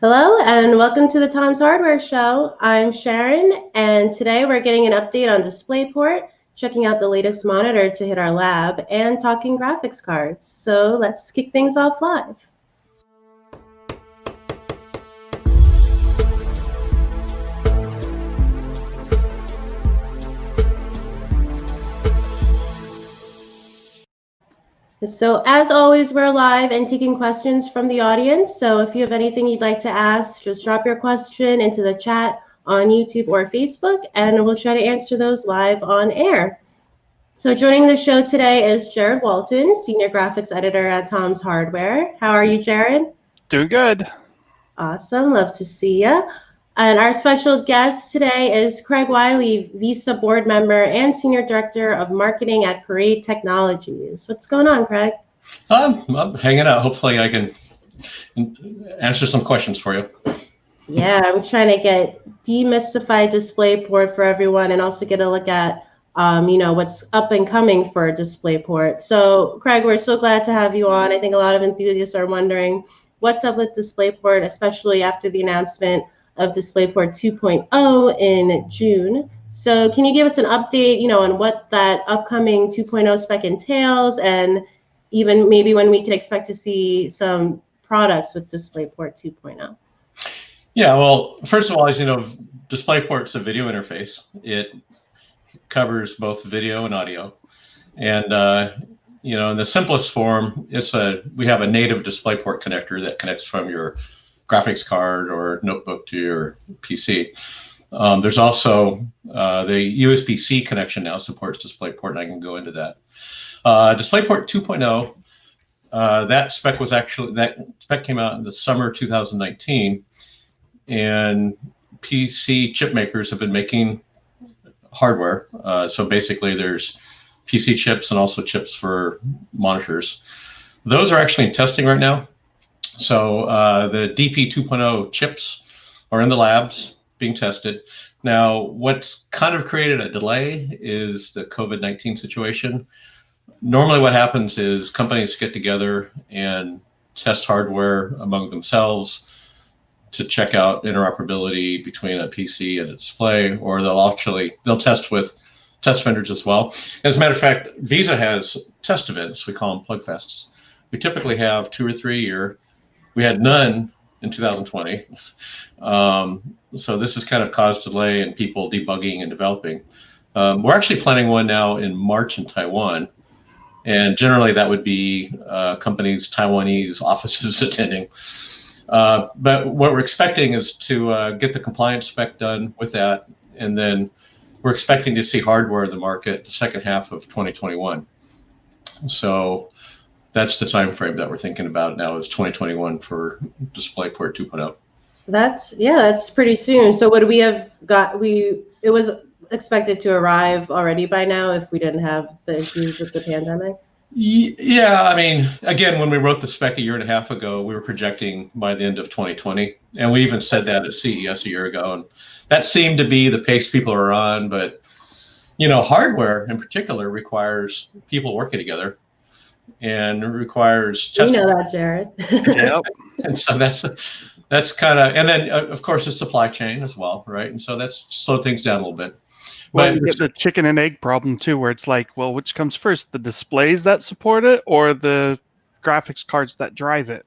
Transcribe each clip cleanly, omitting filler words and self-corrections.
Hello and welcome to the Tom's Hardware Show. I'm Sharon and today we're getting an update on DisplayPort, checking out the latest monitor to hit our lab, and talking graphics cards. So let's kick things off live. So as always, we're live and taking questions from the audience. So if you have anything you'd like to ask, just drop your question into the chat on YouTube or Facebook, and we'll try to answer those live on air. So joining the show today is Jared Walton, Senior Graphics Editor at Tom's Hardware. How are you, Jared? Doing good. Awesome, love to see you. And our special guest today is Craig Wiley, VESA board member and Senior Director of Marketing at Parade Technologies. What's going on, Craig? I'm hanging out. Hopefully I can answer some questions for you. Yeah, I'm trying to get demystified DisplayPort for everyone and also get a look at what's up and coming for DisplayPort. So Craig, we're so glad to have you on. I think a lot of enthusiasts are wondering what's up with DisplayPort, especially after the announcement of DisplayPort 2.0 in June. So can you give us an update, on what that upcoming 2.0 spec entails, and even maybe when we can expect to see some products with DisplayPort 2.0? Yeah, well, first of all, as you know, DisplayPort's a video interface. It covers both video and audio. And in the simplest form, we have a native DisplayPort connector that connects from your graphics card or notebook to your PC. There's also the USB-C connection now supports DisplayPort, and I can go into that. DisplayPort 2.0, that spec came out in the summer 2019, and PC chip makers have been making hardware. So basically, there's PC chips and also chips for monitors. Those are actually in testing right now. So the DP 2.0 chips are in the labs being tested. Now, what's kind of created a delay is the COVID-19 situation. Normally what happens is companies get together and test hardware among themselves to check out interoperability between a PC and a display, or they'll test with test vendors as well. As a matter of fact, VESA has test events. We call them plug fests. We typically have 2 or 3 a year. We had none in 2020. So this has kind of caused delay in people debugging and developing. We're actually planning one now in March in Taiwan. And generally that would be companies, Taiwanese offices attending. But what we're expecting is to get the compliance spec done with that. And then we're expecting to see hardware in the market the second half of 2021. So that's the time frame that we're thinking about now, is 2021 for DisplayPort 2.0. That's pretty soon. So would we have it was expected to arrive already by now if we didn't have the issues with the pandemic? Yeah, I mean, again, when we wrote the spec a year and a half ago, we were projecting by the end of 2020. And we even said that at CES a year ago. And that seemed to be the pace people are on. But, hardware in particular requires people working together. And it requires testing. You know that, Jared. Yep. And so that's kind of, and then of course the supply chain as well, right? And so that's slowed things down a little bit. Well, you get the chicken and egg problem too, where it's like, well, which comes first, the displays that support it or the graphics cards that drive it?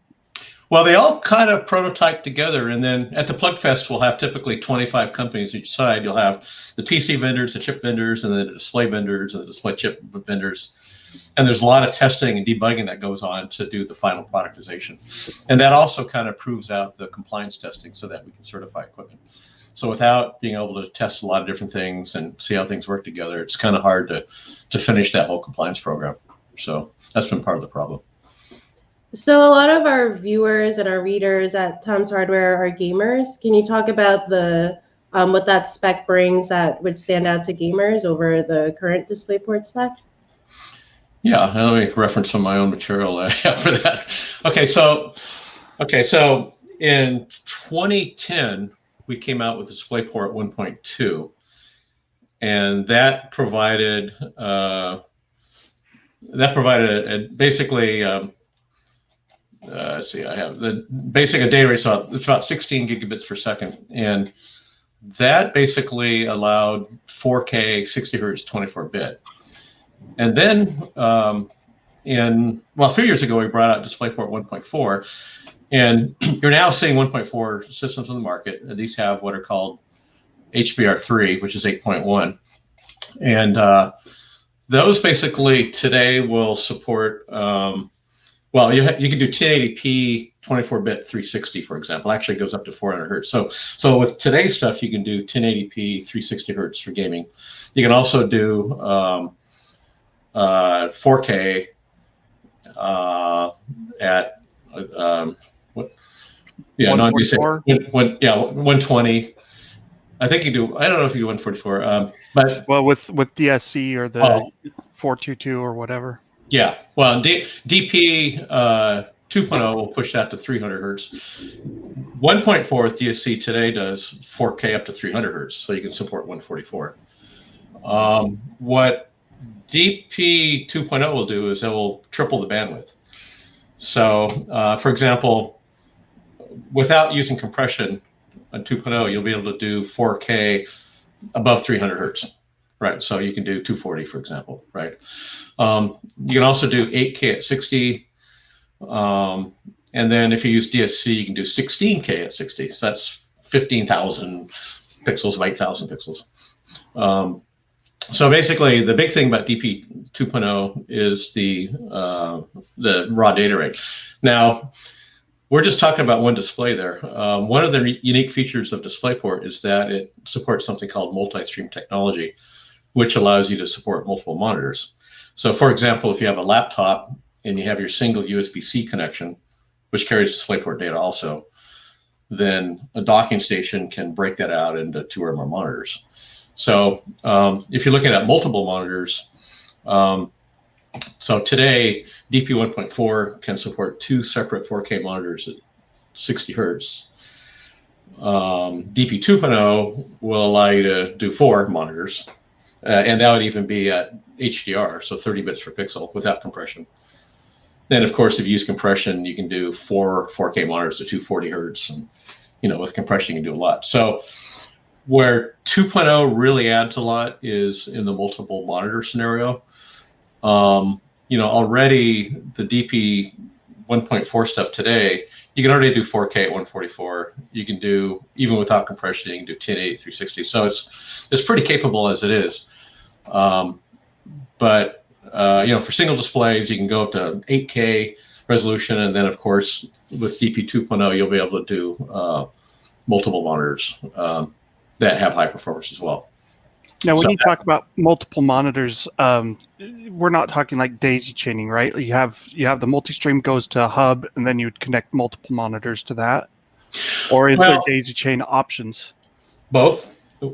Well, they all kind of prototype together, and then at the Plug Fest, we'll have typically 25 companies each side. You'll have the PC vendors, the chip vendors, and then the display vendors and the display chip vendors. And there's a lot of testing and debugging that goes on to do the final productization. And that also kind of proves out the compliance testing so that we can certify equipment. So without being able to test a lot of different things and see how things work together, it's kind of hard to finish that whole compliance program. So that's been part of the problem. So a lot of our viewers and our readers at Tom's Hardware are gamers. Can you talk about what that spec brings that would stand out to gamers over the current DisplayPort spec? Yeah, let me reference some of my own material for that. Okay, so in 2010, we came out with DisplayPort 1.2, and that provided basically let's see, I have the basic data rate, so it's about 16 gigabits per second. And that basically allowed 4K, 60 hertz, 24 bit. And then a few years ago, we brought out DisplayPort 1.4. And you're now seeing 1.4 systems on the market. And these have what are called HBR3, which is 8.1. And those basically today will support, you can do 1080p 24-bit 360, for example. Actually, it goes up to 400 hertz. So with today's stuff, you can do 1080p 360 hertz for gaming. You can also do 4K at 120. I think you do. I don't know if you do 144. But with DSC or the 422 or whatever. Yeah. Well, DP 2.0 will push that to 300 hertz. 1.4 with DSC today does 4K up to 300 hertz, so you can support 144. What DP 2.0 will do is it will triple the bandwidth. So, for example, without using compression on 2.0, you'll be able to do 4K above 300 hertz, right? So you can do 240, for example, right? You can also do 8K at 60. And then if you use DSC, you can do 16K at 60. So that's 15,000 pixels of 8,000 pixels. So basically, the big thing about DP 2.0 is the raw data rate. Now, we're just talking about one display there. One of the unique features of DisplayPort is that it supports something called multi-stream technology, which allows you to support multiple monitors. So for example, if you have a laptop and you have your single USB-C connection, which carries DisplayPort data also, then a docking station can break that out into 2 or more monitors. So if you're looking at multiple monitors, so today, DP 1.4 can support 2 separate 4K monitors at 60 hertz. DP 2.0 will allow you to do 4 monitors, and that would even be at HDR, so 30 bits per pixel without compression. Then, of course, if you use compression, you can do 4 4K monitors at 240 hertz, and with compression, you can do a lot. So where 2.0 really adds a lot is in the multiple monitor scenario. Already the DP 1.4 stuff today, you can already do 4K at 144. You can do, even without compression, you can do 1080 360. So it's pretty capable as it is. But for single displays, you can go up to 8K resolution. And then, of course, with DP 2.0, you'll be able to do multiple monitors that have high performance as well. Now, when you talk about multiple monitors, we're not talking like daisy chaining, right? You have the multi-stream goes to a hub, and then you would connect multiple monitors to that, or is there daisy chain options? Both.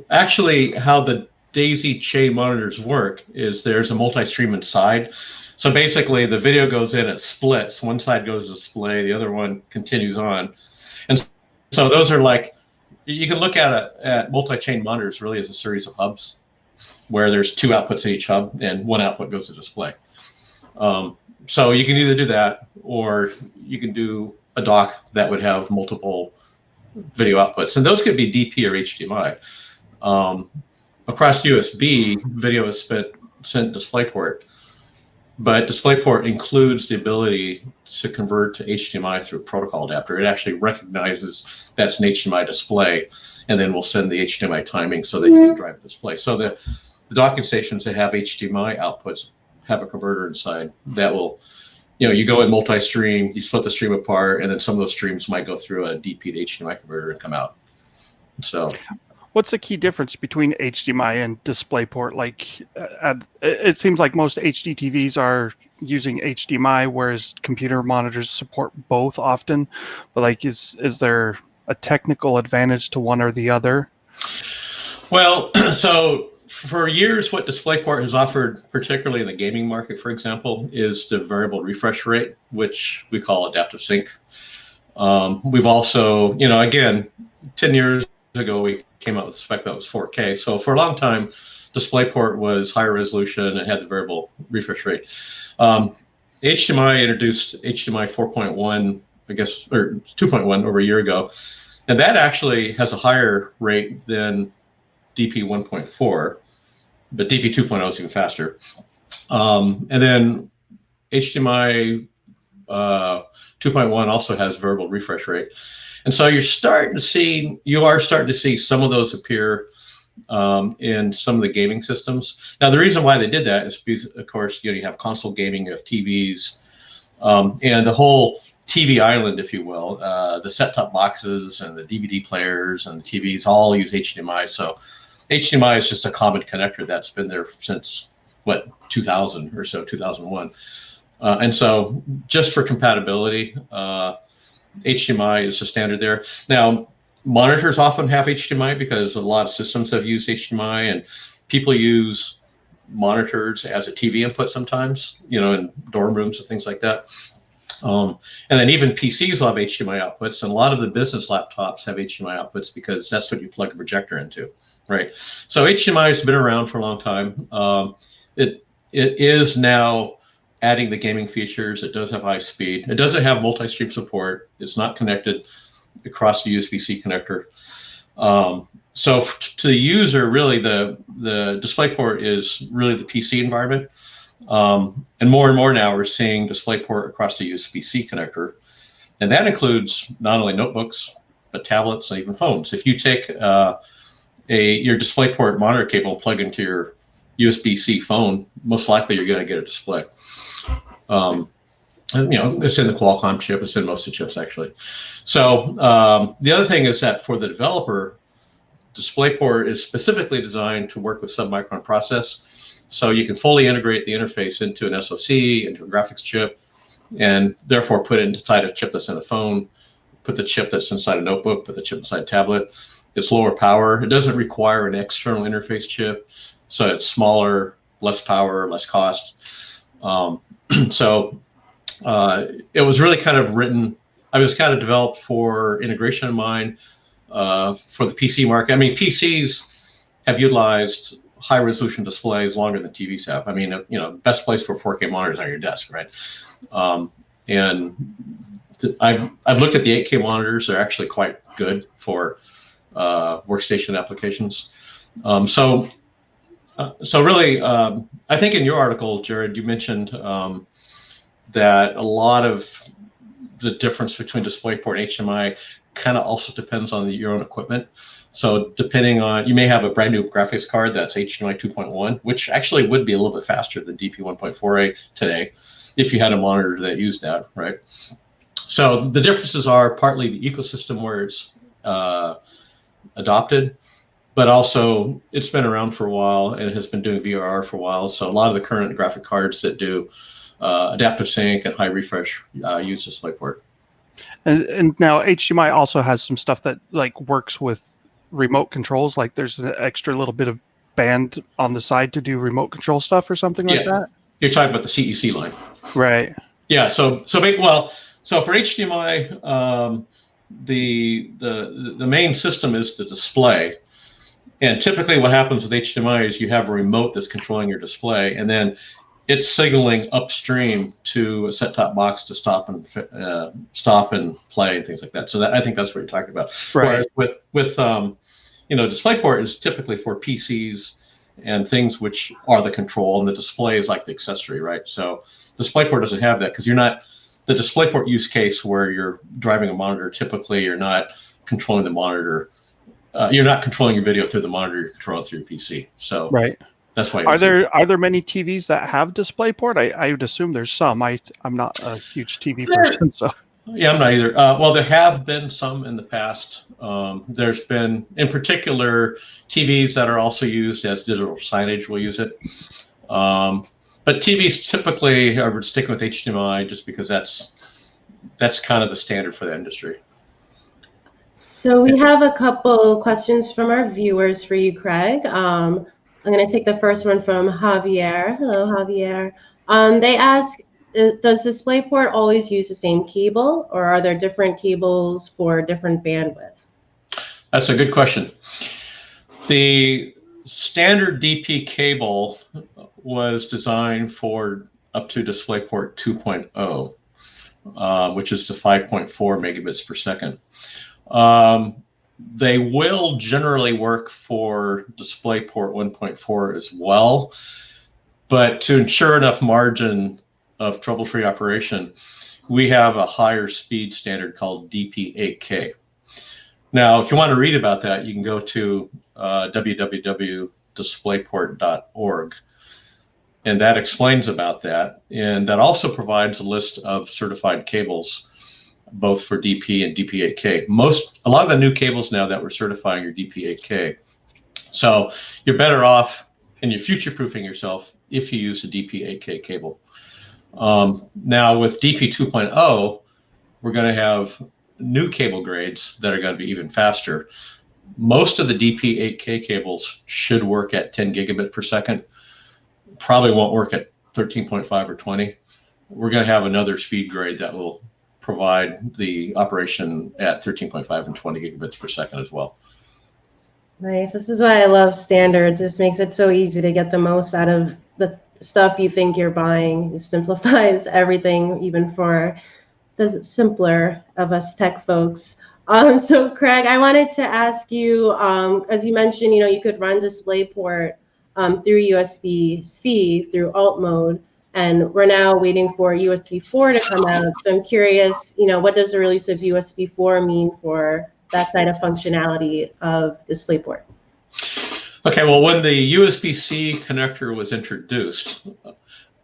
Actually, how the daisy chain monitors work is there's a multi-stream inside. So basically, the video goes in, it splits. One side goes to display, the other one continues on, and so those are like. You can look at multi-chain monitors really as a series of hubs where there's 2 outputs in each hub and 1 output goes to display. So you can either do that or you can do a dock that would have multiple video outputs. And those could be DP or HDMI. Across USB, video is sent DisplayPort. But DisplayPort includes the ability to convert to HDMI through a protocol adapter. It actually recognizes that's an HDMI display, and then we'll send the HDMI timing so that you can drive the display. So the docking stations that have HDMI outputs have a converter inside that will, you go in multi-stream, you split the stream apart, and then some of those streams might go through a DP to HDMI converter and come out. So. What's the key difference between HDMI and DisplayPort? Like, it seems like most HD TVs are using HDMI, whereas computer monitors support both often. But like, is there a technical advantage to one or the other? Well, so for years, what DisplayPort has offered, particularly in the gaming market, for example, is the variable refresh rate, which we call adaptive sync. We've also, again, 10 years ago, we came out with a spec that was 4K. So for a long time, DisplayPort was higher resolution and had the variable refresh rate. HDMI introduced HDMI 4.1, I guess, or 2.1 over a year ago. And that actually has a higher rate than DP 1.4, but DP 2.0 is even faster. And then HDMI 2.1 also has variable refresh rate. And so you are starting to see some of those appear in some of the gaming systems. Now, the reason why they did that is because, of course, you have console gaming, you have TVs, and the whole TV island, if you will, the set-top boxes and the DVD players and the TVs all use HDMI. So HDMI is just a common connector that's been there since, 2000 or so, 2001. And so just for compatibility, HDMI is the standard there. Now, monitors often have HDMI because a lot of systems have used HDMI, and people use monitors as a TV input sometimes, in dorm rooms and things like that. And then even PCs will have HDMI outputs, and a lot of the business laptops have HDMI outputs because that's what you plug a projector into, right? So HDMI has been around for a long time. It is now adding the gaming features. It does have high speed. It doesn't have multi-stream support. It's not connected across the USB-C connector. So to the user, really, the DisplayPort is really the PC environment. And more now we're seeing DisplayPort across the USB-C connector. And that includes not only notebooks, but tablets and even phones. If you take your DisplayPort monitor cable and plug into your USB-C phone, most likely you're going to get a display. And, it's in the Qualcomm chip. It's in most of the chips, actually. So the other thing is that for the developer, DisplayPort is specifically designed to work with submicron process. So you can fully integrate the interface into an SoC, into a graphics chip, and therefore put it inside a chip that's in a phone, put the chip that's inside a notebook, put the chip inside a tablet. It's lower power. It doesn't require an external interface chip. So it's smaller, less power, less cost. So it was really kind of written, I was kind of developed for integration in mind for the PC market. I mean, PCs have utilized high resolution displays longer than TVs have. I mean, best place for 4K monitors on your desk, right? And I've looked at the 8K monitors. They're actually quite good for workstation applications. So really, I think in your article, Jared, you mentioned that a lot of the difference between DisplayPort and HDMI kind of also depends on your own equipment. So depending on, you may have a brand new graphics card that's HDMI 2.1, which actually would be a little bit faster than DP 1.4a today if you had a monitor that used that, right? So the differences are partly the ecosystem where it's adopted, but also it's been around for a while and it has been doing VRR for a while. So a lot of the current graphic cards that do adaptive sync and high refresh use DisplayPort. And now HDMI also has some stuff that works with remote controls. Like there's an extra little bit of band on the side to do remote control stuff or something like that. You're talking about the CEC line, right? Yeah. So for HDMI, the main system is the display. And typically what happens with HDMI is you have a remote that's controlling your display, and then it's signaling upstream to a set-top box to stop and play and things like that. So I think that's what you're talking about. Right. Whereas with DisplayPort is typically for PCs and things which are the control, and the display is like the accessory, right? So DisplayPort doesn't have that because you're not the DisplayPort use case where you're driving a monitor. Typically, you're not controlling the monitor. You're not controlling your video through the monitor. You're controlling it through your PC. So right. That's why. Are there many TVs that have DisplayPort? I would assume there's some. I'm not a huge TV person, so. Yeah, I'm not either. Well, there have been some in the past. There's been, in particular, TVs that are also used as digital signage will use it. But TVs typically are sticking with HDMI just because that's kind of the standard for the industry. So we have a couple questions from our viewers for you, Craig. I'm going to take the first one from Javier. Hello, Javier. They ask, does DisplayPort always use the same cable, or are there different cables for different bandwidth? That's a good question. The standard DP cable was designed for up to DisplayPort 2.0, which is to 5.4 megabits per second. They will generally work for DisplayPort 1.4 as well, but to ensure enough margin of trouble-free operation, we have a higher speed standard called DP8K. Now, if you want to read about that, you can go to www.displayport.org, and that explains about that. And that also provides a list of certified cables, both for DP and DP8K. A lot of the new cables now that we're certifying are DP8K. So you're better off and you're future-proofing yourself if you use a DP8K cable. Now with DP 2.0, we're going to have new cable grades that are going to be even faster. Most of the DP8K cables should work at 10 gigabit per second. Probably won't work at 13.5 or 20. We're going to have another speed grade that will provide the operation at 13.5 and 20 gigabits per second as well. Nice. This is why I love standards. This makes it so easy to get the most out of the stuff you think you're buying. It simplifies everything, even for the simpler of us tech folks. So Craig, I wanted to ask you, as you mentioned, you could run DisplayPort through USB-C through alt mode, and we're now waiting for USB4 to come out. So I'm curious, what does the release of USB4 mean for that side of functionality of DisplayPort? Okay, well, when the USB-C connector was introduced,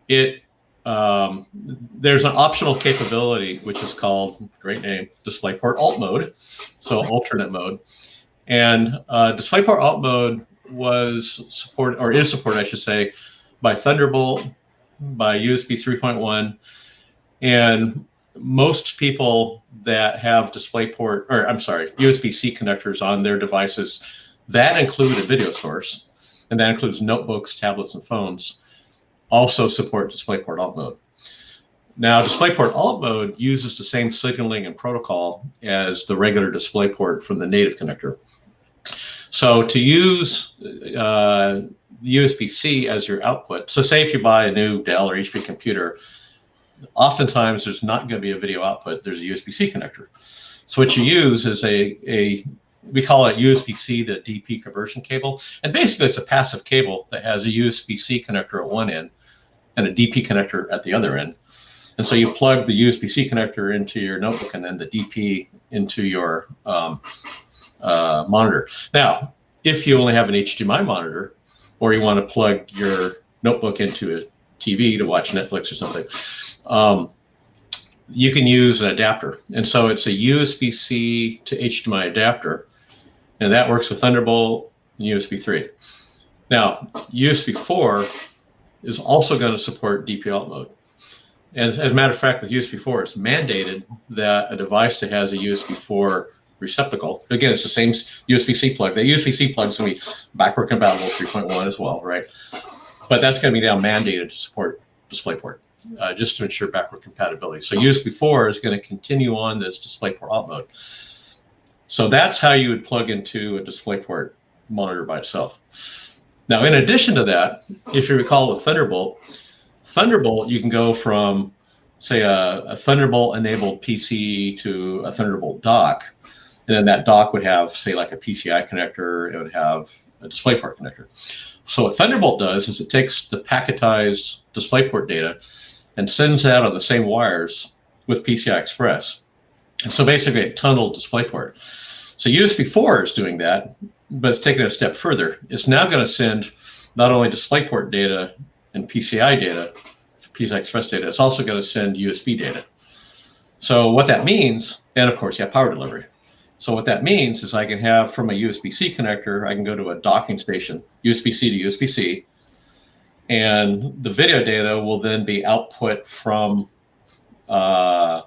there's an optional capability which is called, great name, DisplayPort alt mode, so alternate mode. And DisplayPort alt mode was supported, or is supported, I should say, by Thunderbolt, by USB 3.1, and most people that have DisplayPort, or I'm sorry, USB-C connectors on their devices that include a video source, and that includes notebooks, tablets, and phones, also support DisplayPort alt mode. Now, DisplayPort alt mode uses the same signaling and protocol as the regular DisplayPort from the native connector. So to use USB-C as your output, so say if you buy a new Dell or HP computer, oftentimes there's not going to be a video output, there's a USB-C connector. So what you use is we call it USB-C to DP conversion cable. And basically it's a passive cable that has a USB-C connector at one end and a DP connector at the other end. And so you plug the USB-C connector into your notebook and then the DP into your monitor. Now, if you only have an HDMI monitor, or you want to plug your notebook into a TV to watch Netflix or something, you can use an adapter. And so it's a USB-C to HDMI adapter, and that works with Thunderbolt and USB 3. Now, USB 4 is also going to support DP alt mode. And as a matter of fact, with USB 4, it's mandated that a device that has a USB 4 receptacle, again, it's the same USB-C plug. The USB-C plug is going to be backward compatible 3.1 as well, right? But that's going to be now mandated to support DisplayPort, just to ensure backward compatibility. So USB 4 is going to continue on this DisplayPort alt mode. So that's how you would plug into a DisplayPort monitor by itself. Now, in addition to that, if you recall with Thunderbolt, you can go from, say, a Thunderbolt-enabled PC to a Thunderbolt dock, and then that dock would have, say, like a PCI connector, it would have a DisplayPort connector. So what Thunderbolt does is it takes the packetized DisplayPort data and sends that on the same wires with PCI Express. And so basically it tunneled DisplayPort. So USB 4 is doing that, but it's taking it a step further. It's now going to send not only DisplayPort data and PCI data, PCI Express data, it's also going to send USB data. So what that means, and of course you have power delivery. So what that means is I can have from a USB-C connector, I can go to a docking station, USB-C to USB-C, and the video data will then be output from, the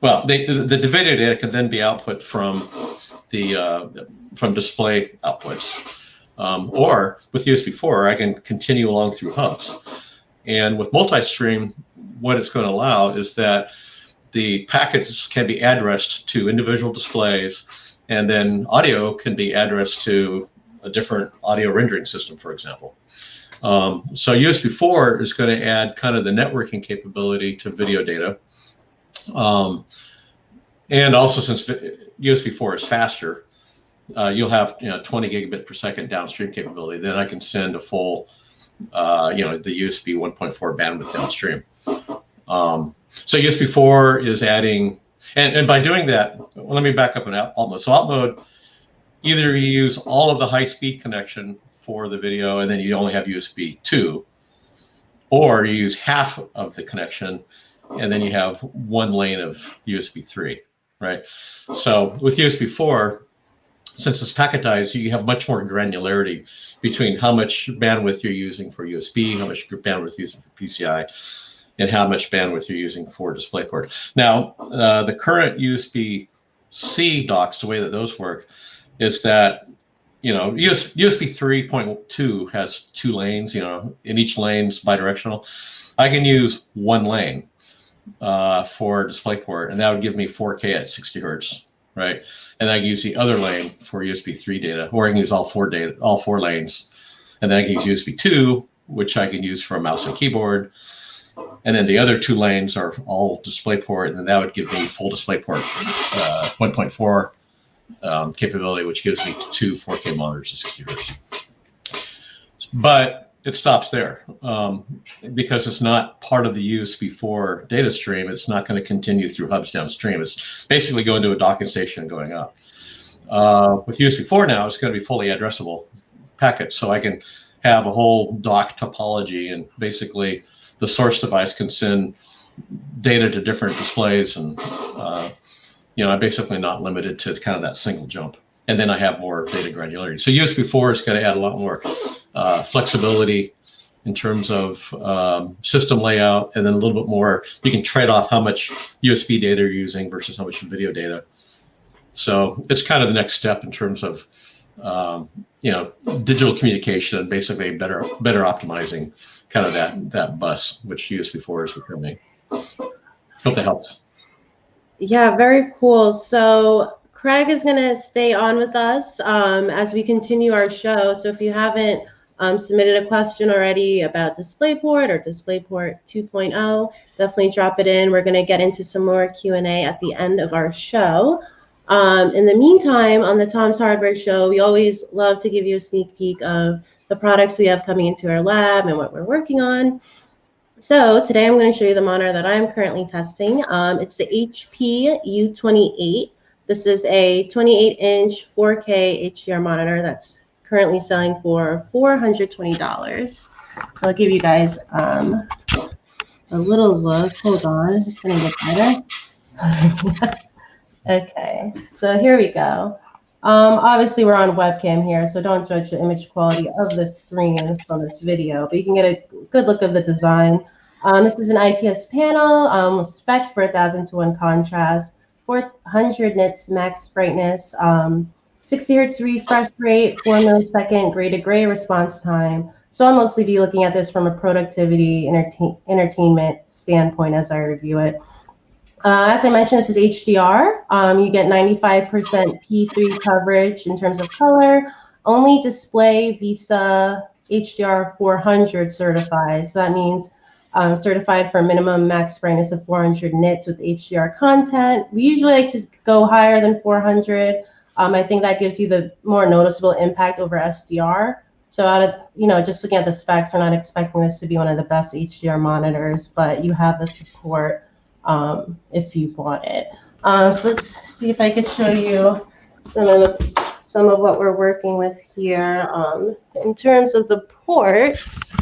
video data can then be output from from display outputs. Or with USB 4, I can continue along through hubs. And with multi-stream, what it's going to allow is that the packets can be addressed to individual displays, and then audio can be addressed to a different audio rendering system, for example. So USB4 is going to add kind of the networking capability to video data. And also, since USB4 is faster, you'll have 20 gigabit per second downstream capability. Then I can send a full, the USB 1.4 bandwidth downstream. So USB4 is adding, and by doing that, let me back up in alt mode. So alt mode, either you use all of the high-speed connection for the video, and then you only have USB 2, or you use half of the connection, and then you have one lane of USB 3, right? So with USB 4, since it's packetized, you have much more granularity between how much bandwidth you're using for USB, how much bandwidth you're using for PCI, and how much bandwidth you're using for DisplayPort. Now, the current USB-C docks, the way that those work, is that USB 3.2 has 2 lanes. In each lane's bidirectional. I can use one lane for DisplayPort, and that would give me 4K at 60 hertz, right? And I can use the other lane for USB 3 data, or I can use all 4 lanes, and then I can use USB 2, which I can use for a mouse and keyboard. And then the other 2 lanes are all DisplayPort, and then that would give me full DisplayPort 1.4 capability, which gives me 2 4K monitors at 60 hertz. But it stops there because it's not part of the USB4 data stream. It's not going to continue through hubs downstream. It's basically going to a docking station and going up. With USB4 now, it's going to be fully addressable packets, so I can have a whole dock topology, and basically the source device can send data to different displays, and I'm basically not limited to kind of that single jump. And then I have more data granularity. So USB4 is going to add a lot more flexibility in terms of system layout, and then a little bit more. You can trade off how much USB data you're using versus how much video data. So it's kind of the next step in terms of digital communication, and basically better optimizing kind of that bus, which USB4 is becoming. Hope that helps. Yeah, very cool. So Craig is going to stay on with us as we continue our show. So if you haven't submitted a question already about DisplayPort or DisplayPort 2.0, definitely drop it in. We're going to get into some more Q&A at the end of our show. In the meantime, on the Tom's Hardware Show, we always love to give you a sneak peek of the products we have coming into our lab and what we're working on. So today I'm going to show you the monitor that I'm currently testing. It's the HP U28. This is a 28-inch 4K HDR monitor that's currently selling for $420. So I'll give you guys a little look. Hold on, it's going to get better. Okay, so here we go. Obviously, we're on webcam here, so don't judge the image quality of the screen from this video, but you can get a good look of the design. This is an IPS panel, spec for 1000-to-1 contrast, 400 nits max brightness, 60 hertz refresh rate, 4 millisecond gray-to-gray response time. So I'll mostly be looking at this from a productivity, entertainment standpoint as I review it. As I mentioned, this is HDR. You get 95% P3 coverage in terms of color. Only display VESA HDR 400 certified. So that means certified for minimum max brightness of 400 nits with HDR content. We usually like to go higher than 400. I think that gives you the more noticeable impact over SDR. So out of, just looking at the specs, we're not expecting this to be one of the best HDR monitors, but you have the support if you bought it. So let's see if I could show you some of what we're working with here. In terms of the ports,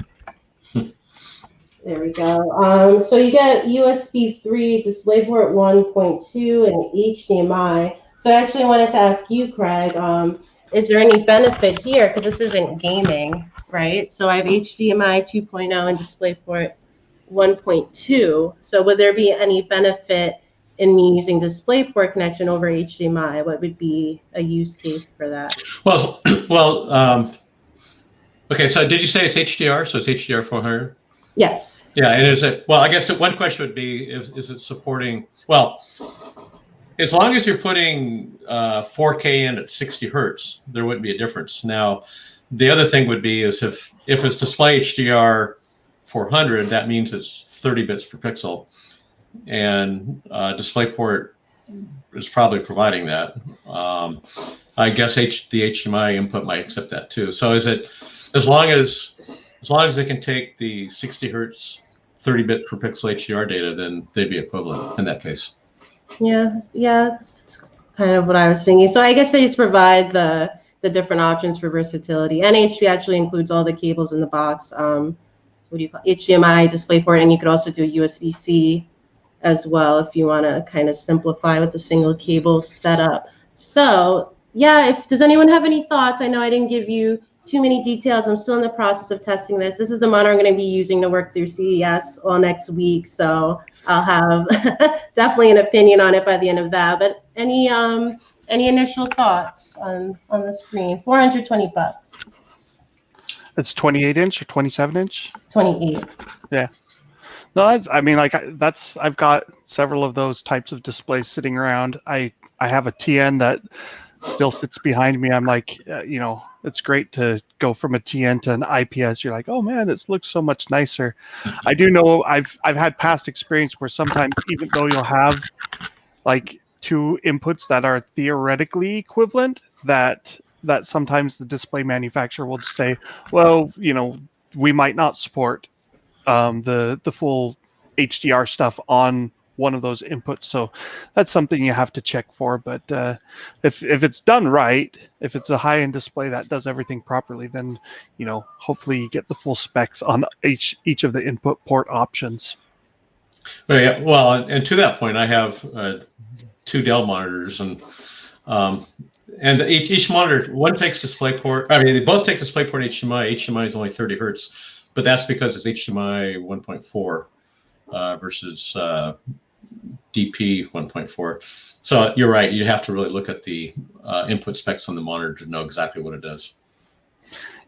there we go. So you get USB 3, DisplayPort 1.2, and HDMI. So I actually wanted to ask you, Craig, is there any benefit here? Because this isn't gaming, right? So I have HDMI 2.0 and DisplayPort 1.2. So would there be any benefit in me using DisplayPort connection over HDMI? What would be a use case for that? Well, okay. So did you say it's HDR? So it's HDR 400? Yes. Yeah, and is it? Well, I guess one question would be: is it supporting? Well, as long as you're putting 4K in at 60 hertz, there wouldn't be a difference. Now, the other thing would be is if it's display HDR 400, that means it's 30 bits per pixel, and DisplayPort is probably providing that. I guess the HDMI input might accept that too. So is it as long as they can take the 60 hertz 30 bit per pixel HDR data, then they'd be equivalent in that case. Yeah, that's kind of what I was thinking. So I guess they just provide the different options for versatility. And HP actually includes all the cables in the box. What do you call it? HDMI, DisplayPort, and you could also do USB-C as well if you want to kind of simplify with the single cable setup. So yeah, does anyone have any thoughts? I know I didn't give you too many details. I'm still in the process of testing this. This is the monitor I'm going to be using to work through CES all next week. So I'll have definitely an opinion on it by the end of that. But any initial thoughts on the screen? $420. It's 28 inch or 27 inch? 28. Yeah. No, I've got several of those types of displays sitting around. I have a TN that still sits behind me. I'm like, it's great to go from a TN to an IPS. You're like, oh man, this looks so much nicer. I do know I've had past experience where sometimes, even though you'll have like two inputs that are theoretically equivalent, that sometimes the display manufacturer will just say, well, we might not support the full HDR stuff on one of those inputs. So that's something you have to check for. But if it's done right, if it's a high-end display that does everything properly, then hopefully you get the full specs on each of the input port options. And to that point, I have two Dell monitors, and each monitor, one takes DisplayPort. I mean, they both take DisplayPort and HDMI. HDMI is only 30 hertz, but that's because it's HDMI 1.4 versus DP 1.4. So you're right. You have to really look at the input specs on the monitor to know exactly what it does.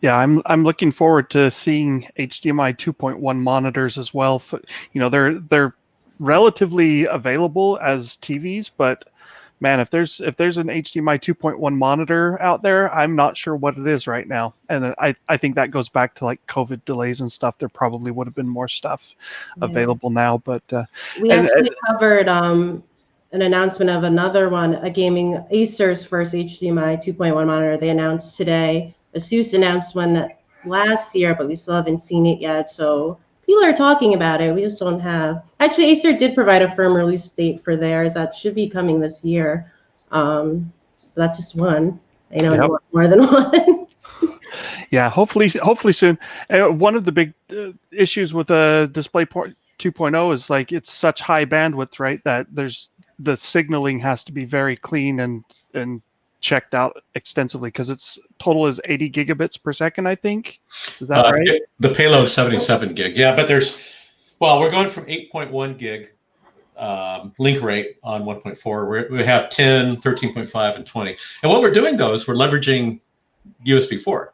Yeah, I'm looking forward to seeing HDMI 2.1 monitors as well. They're relatively available as TVs, but man, if there's an HDMI 2.1 monitor out there, I'm not sure what it is right now. And I think that goes back to like COVID delays and stuff. There probably would have been more stuff available now, but we actually covered an announcement of another one, Acer's first HDMI 2.1 monitor. They announced today. Asus announced one last year, but we still haven't seen it yet. So people are talking about it. We just don't have. Actually, Acer did provide a firm release date for theirs. That should be coming this year. That's just one. I know you want more than one. Yeah, hopefully soon. One of the big issues with the DisplayPort 2.0 is like it's such high bandwidth, right? That the signaling has to be very clean and checked out extensively because its total is 80 gigabits per second, I think. Is that right? The payload 77 gig. Yeah, but we're going from 8.1 gig link rate on 1.4. We have 10, 13.5, and 20. And what we're doing though is we're leveraging USB4.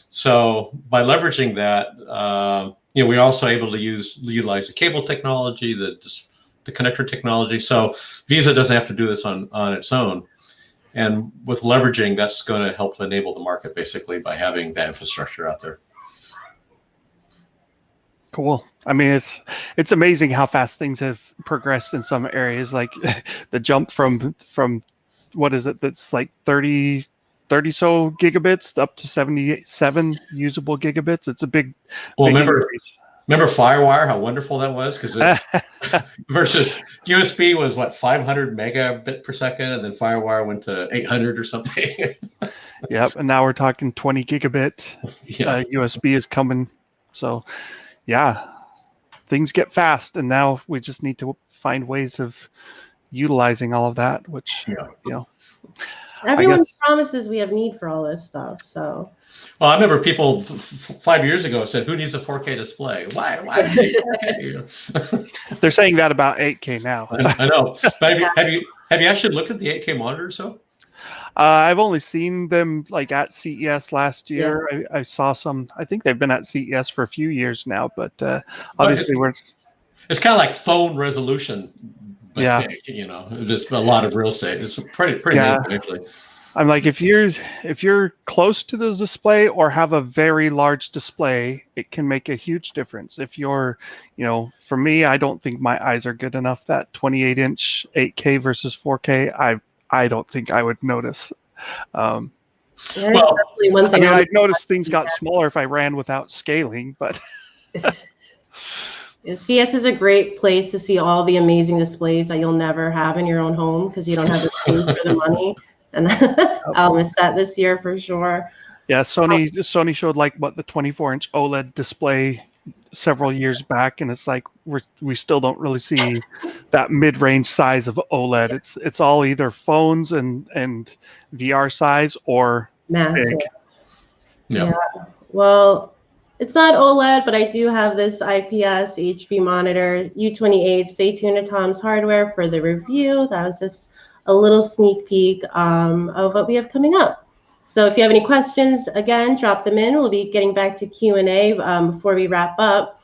So by leveraging that, we're also able to utilize the cable technology, the connector technology. So VESA doesn't have to do this on its own. And with leveraging, that's going to help enable the market basically by having that infrastructure out there. Cool. I mean, it's amazing how fast things have progressed in some areas. Like the jump from what is it? That's like 30 so gigabits up to 77 usable gigabits. It's a big. Well, remember FireWire? How wonderful that was, because versus USB was 500 megabit per second, and then FireWire went to 800 or something. Yep, and now we're talking 20 gigabit. Yeah. USB is coming, so yeah, things get fast, and now we just need to find ways of utilizing all of that, which everyone promises we have need for all this stuff. So. Well, I remember people 5 years ago said, "Who needs a 4K display? Why do you need 4K?" They're saying that about 8K now. I know, but have you actually looked at the 8K monitors? So, I've only seen them like at CES last year. Yeah. I saw some. I think they've been at CES for a few years now, but obviously it's kind of like phone resolution, Yeah. big, just a lot of real estate. It's pretty Yeah. neat, actually. I'm like, if you're close to the display or have a very large display, it can make a huge difference. If you're, for me, I don't think my eyes are good enough. That 28-inch 8K versus 4K, I don't think I would notice. Well, one thing I'd notice things got smaller if I ran without scaling, but. CS is a great place to see all the amazing displays that you'll never have in your own home because you don't have the space for the money. And I'll miss that this year for sure. Yeah, Sony showed like the 24-inch OLED display several years back, and it's like we still don't really see that mid-range size of OLED. It's all either phones and VR size or massive. Big. Yeah. Well, it's not OLED, but I do have this IPS HP monitor U28. Stay tuned to Tom's Hardware for the review. That was just a little sneak peek of what we have coming up. So if you have any questions, again, drop them in. We'll be getting back to Q&A before we wrap up.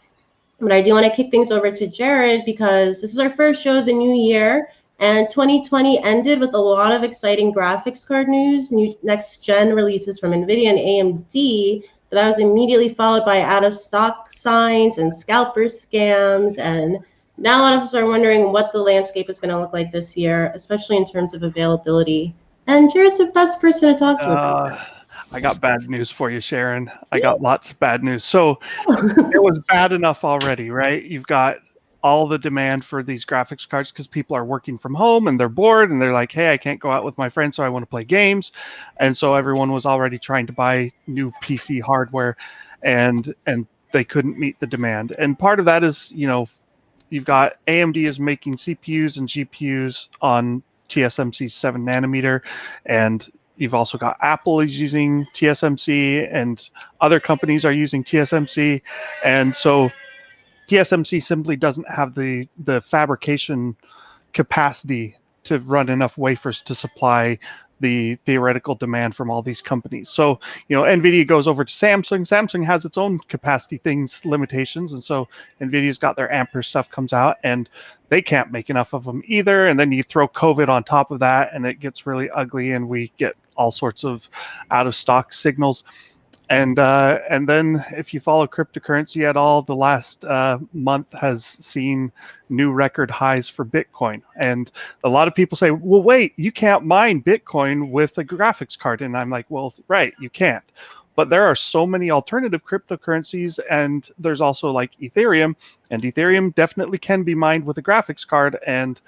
But I do want to kick things over to Jared because this is our first show of the new year. And 2020 ended with a lot of exciting graphics card news, new next-gen releases from NVIDIA and AMD. But that was immediately followed by out-of-stock signs and scalper scams. And now a lot of us are wondering what the landscape is going to look like this year, especially in terms of availability. And Jared's the best person to talk to about that. I got bad news for you, Sharon. I got lots of bad news. So it was bad enough already, right? You've got all the demand for these graphics cards because people are working from home and they're bored and they're like, hey, I can't go out with my friends, so I want to play games. And so everyone was already trying to buy new PC hardware and they couldn't meet the demand. And part of that is, you've got AMD is making CPUs and GPUs on TSMC 7 nanometer, and you've also got Apple is using TSMC, and other companies are using TSMC, and so TSMC simply doesn't have the fabrication capacity to run enough wafers to supply the theoretical demand from all these companies. So, NVIDIA goes over to Samsung. Samsung has its own capacity limitations. And so NVIDIA's got their Ampere stuff comes out and they can't make enough of them either. And then you throw COVID on top of that and it gets really ugly and we get all sorts of out of stock signals. And then if you follow cryptocurrency at all, the last month has seen new record highs for Bitcoin. And a lot of people say, well, wait, you can't mine Bitcoin with a graphics card. And I'm like, well, right, you can't. But there are so many alternative cryptocurrencies, and there's also like Ethereum, and Ethereum definitely can be mined with a graphics card. And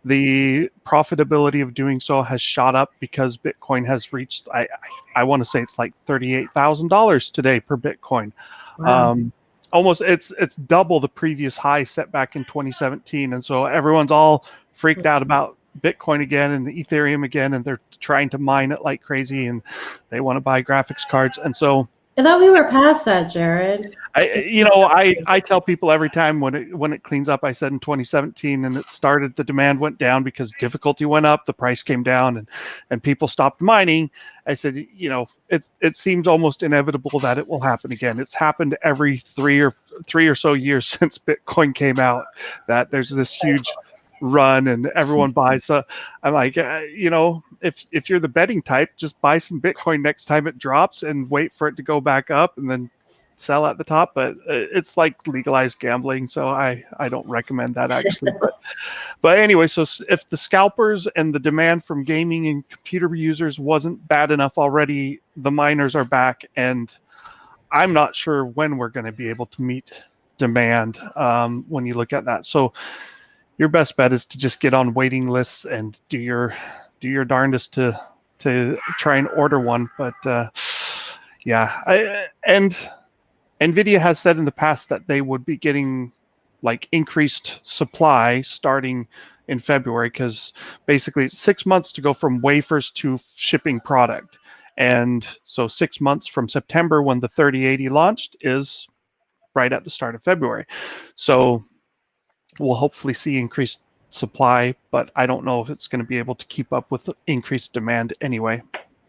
the profitability of doing so has shot up because Bitcoin has reached, I want to say it's like $38,000 today per Bitcoin. Wow. Almost it's double the previous high set back in 2017. And so everyone's all freaked out about Bitcoin again and the Ethereum again, and they're trying to mine it like crazy and they want to buy graphics cards. And so I thought we were past that, Jared. I tell people every time when it cleans up, I said in 2017 and it started, the demand went down because difficulty went up, the price came down and people stopped mining. I said, it seems almost inevitable that it will happen again. It's happened every three or so years since Bitcoin came out, that there's this huge run and everyone buys. So I'm like, if you're the betting type, just buy some Bitcoin next time it drops and wait for it to go back up and then sell at the top. But it's like legalized gambling, so I don't recommend that actually. but anyway, so if the scalpers and the demand from gaming and computer users wasn't bad enough already, the miners are back, and I'm not sure when we're going to be able to meet demand when you look at that. So your best bet is to just get on waiting lists and do your darndest to try and order one. But and NVIDIA has said in the past that they would be getting like increased supply starting in February, because basically it's 6 months to go from wafers to shipping product. And so 6 months from September, when the 3080 launched, is right at the start of February. So we'll hopefully see increased supply, but I don't know if it's going to be able to keep up with the increased demand anyway.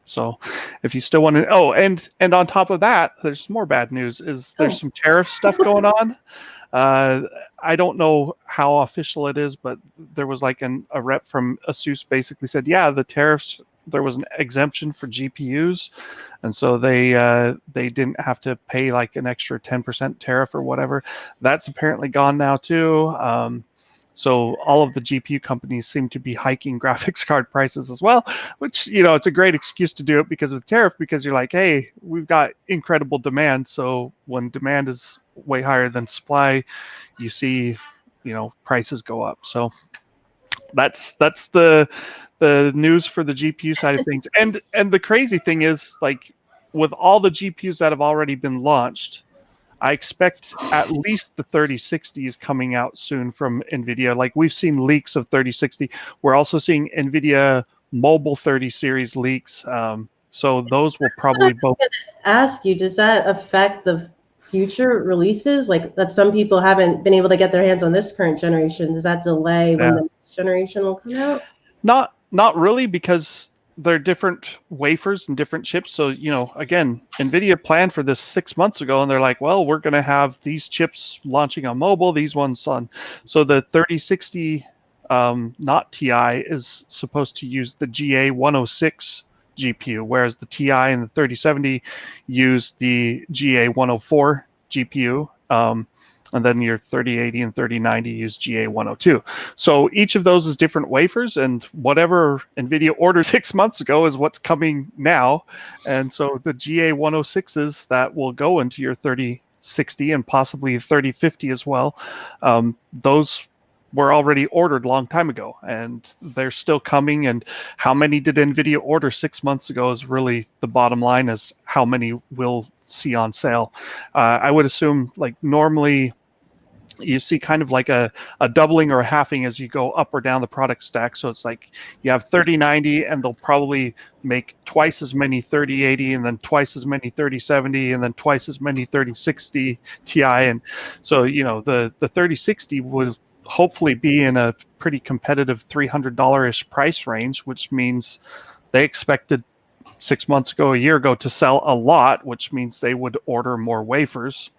So if you still want to, and on top of that, there's more bad news, is there's some tariff stuff going on. I don't know how official it is, but there was like a rep from ASUS basically said, yeah, the tariffs, there was an exemption for GPUs, and so they didn't have to pay like an extra 10% tariff or whatever. That's apparently gone now too. So all of the GPU companies seem to be hiking graphics card prices as well, which, you know, it's a great excuse to do it because of tariff, because you're like, hey, we've got incredible demand. So when demand is way higher than supply, you see, you know, prices go up. So that's the news for the GPU side of things. And the crazy thing is, like, with all the GPUs that have already been launched, I expect at least the 3060 is coming out soon from NVIDIA. Like, we've seen leaks of 3060. We're also seeing NVIDIA mobile 30 series leaks. So those will probably both. Ask you, does that affect the future releases? Like, that some people haven't been able to get their hands on this current generation. Does that delay when the next generation will come out? Not really, because they're different wafers and different chips. So, you know, again, NVIDIA planned for this 6 months ago, and they're like, well, we're going to have these chips launching on mobile, these ones on. So the 3060, not Ti, is supposed to use the GA106 GPU, whereas the Ti and the 3070 use the GA104 GPU. And then your 3080 and 3090 use GA102. So each of those is different wafers, and whatever NVIDIA ordered 6 months ago is what's coming now. And so the GA106s that will go into your 3060 and possibly 3050 as well, those were already ordered a long time ago, and they're still coming. And how many did NVIDIA order 6 months ago is really the bottom line, is how many we'll see on sale. I would assume, like, normally you see kind of like a doubling or a halving as you go up or down the product stack. So it's like you have 3090, and they'll probably make twice as many 3080, and then twice as many 3070, and then twice as many 3060 Ti. And so, you know, the 3060 will hopefully be in a pretty competitive $300-ish price range, which means they expected 6 months ago, a year ago, to sell a lot, which means they would order more wafers.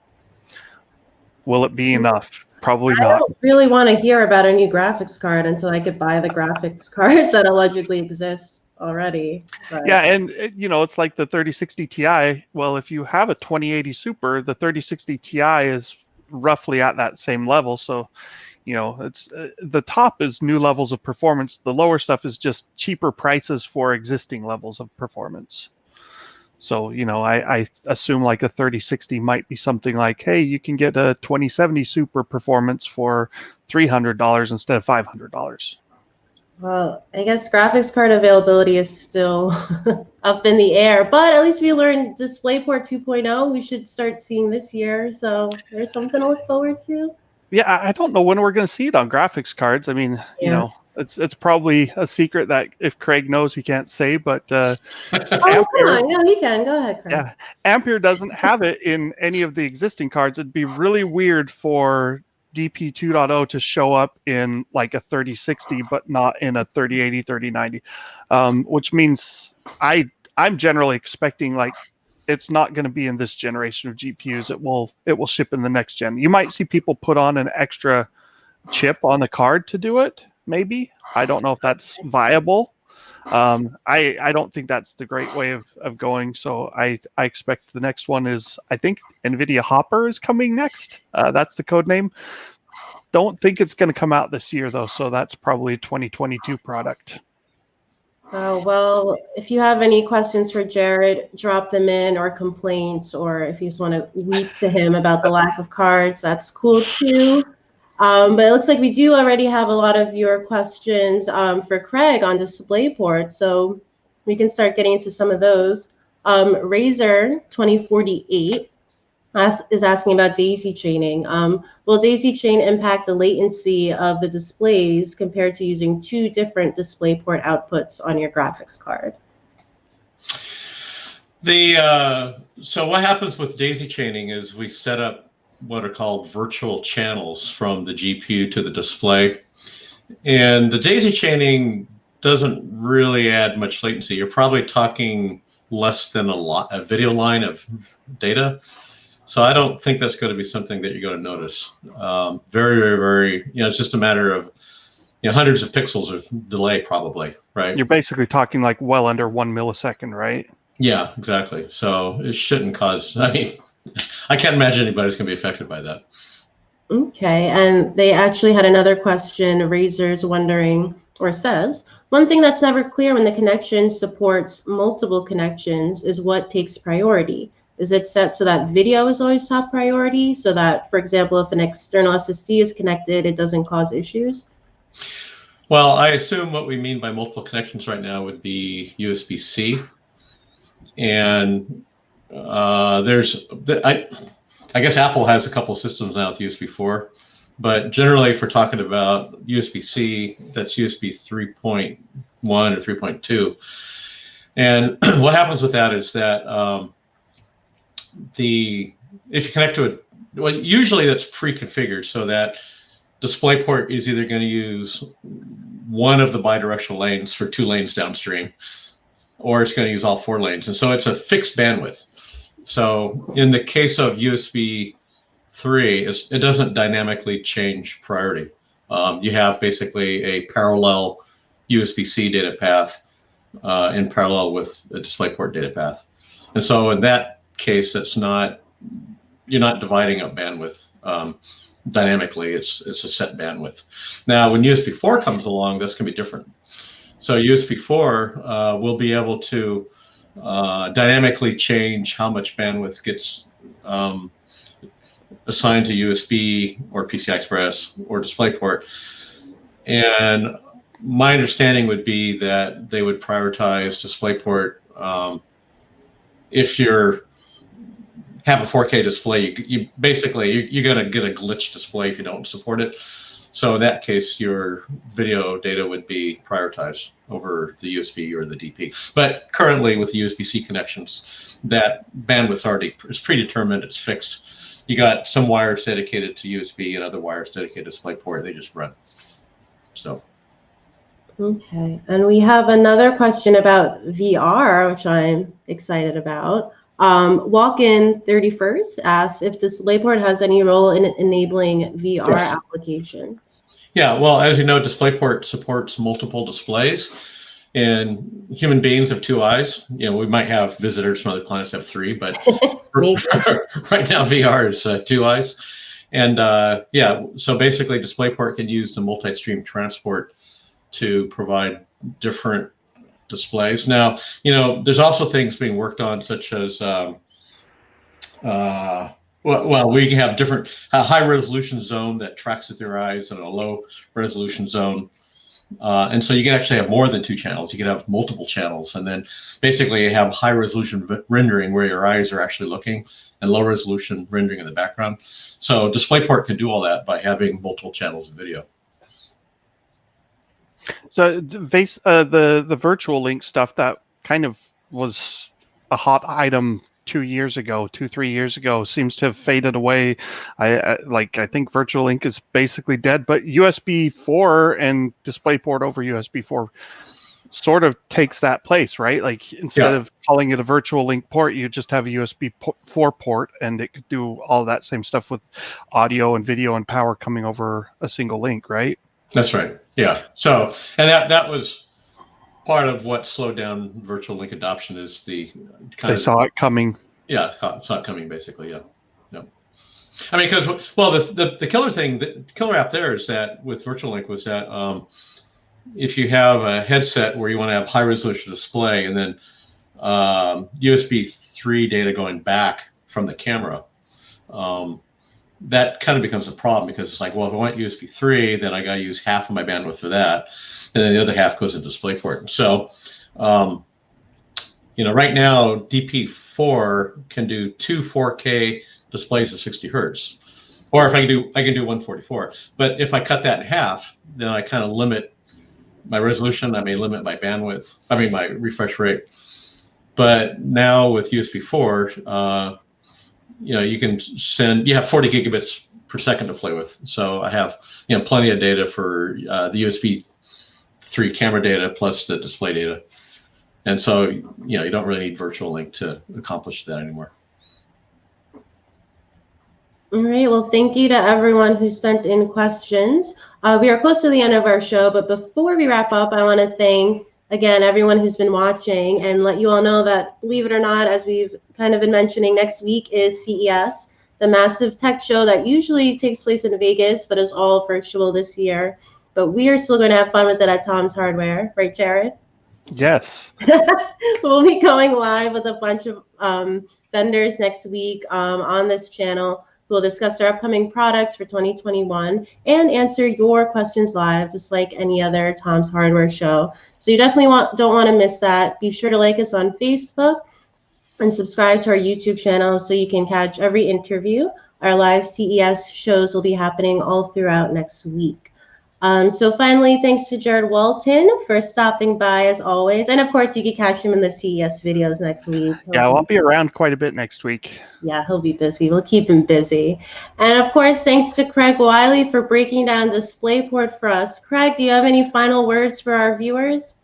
Will it be enough? Probably not. I don't really want to hear about a new graphics card until I could buy the graphics cards that allegedly exist already. But yeah, and you know, it's like the 3060 Ti. Well, if you have a 2080 Super, the 3060 Ti is roughly at that same level. So, you know, it's the top is new levels of performance. The lower stuff is just cheaper prices for existing levels of performance. So, you know, I assume like a 3060 might be something like, hey, you can get a 2070 Super performance for $300 instead of $500. well, I guess graphics card availability is still up in the air, but at least we learned DisplayPort 2.0 we should start seeing this year. So there's something to look forward to. Yeah, I don't know when we're going to see it on graphics cards. I mean, you know, it's probably a secret that if Craig knows, he can't say, but Oh, come on. No, you can. Go ahead, Craig. yeah, Ampere doesn't have it in any of the existing cards. It'd be really weird for DP 2.0 to show up in like a 3060, but not in a 3080, 3090, which means I'm generally expecting, like, it's not going to be in this generation of GPUs. It will ship in the next gen. You might see people put on an extra chip on the card to do it. Maybe. I don't know if that's viable. I don't think that's the great way of going. So I expect the next one is, I think NVIDIA Hopper is coming next. That's the code name. Don't think it's going to come out this year though. So that's probably a 2022 product. Well, if you have any questions for Jared, drop them in, or complaints, or if you just want to weep to him about the lack of cards, that's cool too. But it looks like we do already have a lot of your questions for Craig on DisplayPort, so we can start getting into some of those. Razer 2048 is asking about daisy chaining. Will daisy chain impact the latency of the displays compared to using two different DisplayPort outputs on your graphics card? So what happens with daisy chaining is we set up what are called virtual channels from the GPU to the display. And the daisy chaining doesn't really add much latency. You're probably talking less than a video line of data. So I don't think that's going to be something that you're going to notice. Very, very, very, it's just a matter of, hundreds of pixels of delay probably, right? You're basically talking like well under 1 millisecond, right? Yeah, exactly. So it shouldn't cause, I can't imagine anybody's going to be affected by that. Okay, and they actually had another question. Razor's wondering, or says, one thing that's never clear when the connection supports multiple connections is what takes priority. Is it set so that video is always top priority, so that, for example, if an external SSD is connected, it doesn't cause issues? Well, I assume what we mean by multiple connections right now would be USB-C. And I guess Apple has a couple systems now with USB4, but generally if we're talking about USB-C, that's USB 3.1 or 3.2. And what happens with that is that if you connect to it, well, usually that's pre-configured so that DisplayPort is either going to use one of the bidirectional lanes for 2 lanes downstream, or it's going to use all 4 lanes. And so it's a fixed bandwidth. So in the case of USB 3, it doesn't dynamically change priority. You have basically a parallel USB-C data path in parallel with the DisplayPort data path. And so in that case, you're not dividing up bandwidth dynamically. It's a set bandwidth. Now, when USB 4 comes along, this can be different. So USB 4 will be able to dynamically change how much bandwidth gets assigned to USB or PCI Express or DisplayPort. And my understanding would be that they would prioritize DisplayPort. If you have a 4K display, you're going to get a glitch display if you don't support it. So in that case, your video data would be prioritized over the USB or the DP. But currently with the USB-C connections, that bandwidth already is predetermined, it's fixed. You got some wires dedicated to USB and other wires dedicated to DisplayPort, they just run. So. Okay, and we have another question about VR, which I'm excited about. Walk-in 31st asks if DisplayPort has any role in enabling VR applications. Yeah, well, as you know, DisplayPort supports multiple displays, and human beings have 2 eyes. We might have visitors from other planets have 3, but right now VR is 2 eyes. And so basically DisplayPort can use the multi-stream transport to provide different displays. Now, there's also things being worked on, such as, we have a high resolution zone that tracks with your eyes and a low resolution zone. And so you can actually have more than 2 channels. You can have multiple channels, and then basically you have high resolution rendering where your eyes are actually looking and low resolution rendering in the background. So DisplayPort can do all that by having multiple channels of video. So the virtual link stuff, that kind of was a hot item 3 years ago, seems to have faded away. I think virtual link is basically dead, but USB 4 and DisplayPort over USB 4 sort of takes that place, right? Like instead of calling it a virtual link port, you just have a USB 4 port, and it could do all that same stuff with audio and video and power coming over a single link, right? That's right. Yeah. So, and that was part of what slowed down virtual link adoption, is they saw it coming. Yeah, saw it coming basically. Yeah. No. I mean, because the killer app there is that with virtual link was that if you have a headset where you want to have high resolution display and then USB 3 data going back from the camera, that kind of becomes a problem, because it's like, well, if I want USB 3, then I got to use half of my bandwidth for that, and then the other half goes to DisplayPort. So, right now DP4 can do 2 4K displays at 60 hertz, or if I can do 144. But if I cut that in half, then I kind of limit my resolution. I may limit my bandwidth. I mean my refresh rate. But now with USB 4. You can you have 40 gigabits per second to play with. So I have, plenty of data for the USB 3 camera data plus the display data. And so, you don't really need virtual link to accomplish that anymore. All right. Well, thank you to everyone who sent in questions. We are close to the end of our show, but before we wrap up, I want to thank, again, everyone who's been watching and let you all know that, believe it or not, as we've kind of been mentioning, next week is CES, the massive tech show that usually takes place in Vegas, but is all virtual this year. But we are still going to have fun with it at Tom's Hardware. Right, Jared? Yes. We'll be going live with a bunch of vendors next week on this channel. We'll discuss our upcoming products for 2021 and answer your questions live, just like any other Tom's Hardware show. So you definitely don't want to miss that. Be sure to like us on Facebook and subscribe to our YouTube channel so you can catch every interview. Our live CES shows will be happening all throughout next week. So finally, thanks to Jared Walton for stopping by as always. And of course, you can catch him in the CES videos next week. Yeah, I'll be around quite a bit next week. Yeah, he'll be busy. We'll keep him busy. And of course, thanks to Craig Wiley for breaking down DisplayPort for us. Craig, do you have any final words for our viewers?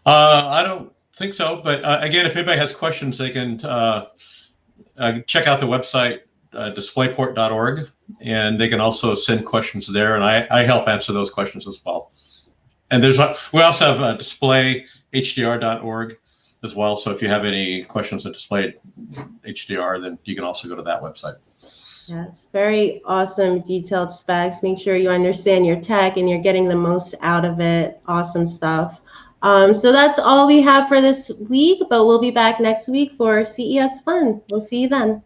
I don't think so. But again, if anybody has questions, they can check out the website, displayport.org. And they can also send questions there, and I help answer those questions as well. And we also have displayhdr.org as well. So if you have any questions at Display HDR, then you can also go to that website. Yes, very awesome detailed specs. Make sure you understand your tech and you're getting the most out of it. Awesome stuff. So that's all we have for this week, but we'll be back next week for CES Fun. We'll see you then.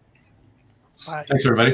Bye. Thanks, everybody.